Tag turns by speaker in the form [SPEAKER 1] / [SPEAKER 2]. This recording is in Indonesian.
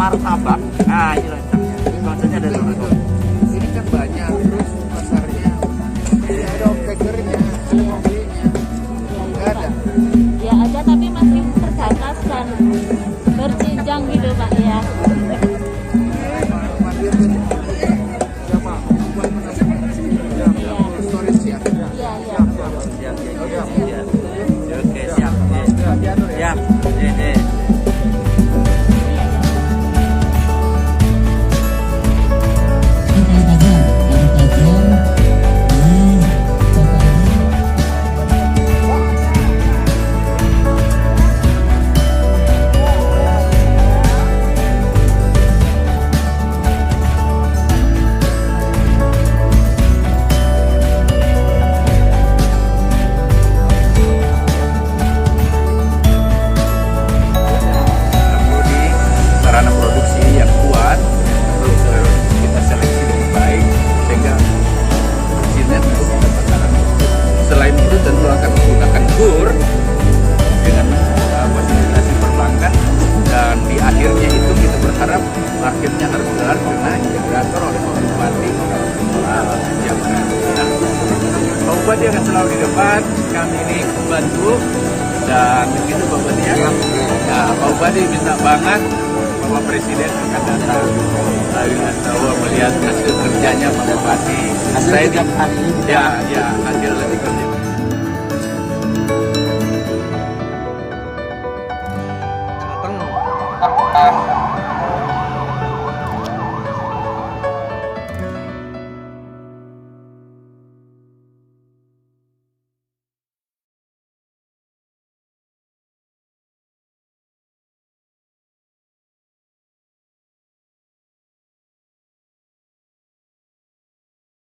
[SPEAKER 1] martabak. Nah, ini rancangnya. Konsepnya dari mana?
[SPEAKER 2] Ini kan banyak, terus pasarnya ada bakernya, ada mobilnya, nggak ada.
[SPEAKER 3] Ya ada tapi masih terbatas dan berjenjang gitu Pak ya.
[SPEAKER 2] Mampir ke sama storage ya.
[SPEAKER 3] Iya iya.
[SPEAKER 1] Siap, siap. Oke, siap. Siap. Sarana produksi yang kuat perlu kita seleksi dengan baik sehingga sinet untuk pasaran. Selain itu tentu akan menggunakan GUR dengan fasilitasi perbankan, dan di akhirnya itu kita berharap marketnya harus gelar karena integrator oleh Pak Bupati yang Pak Bupati akan selalu di depan, kami ini membantu, dan begitu Pak Bupati ya. Nah, Pak Bupati minta banget Bapak Presiden akan datang melihat hasil kerjanya Pak Bupati.
[SPEAKER 2] Hasil kerja hari ini
[SPEAKER 1] ya hasil kerja.
[SPEAKER 2] Mateng.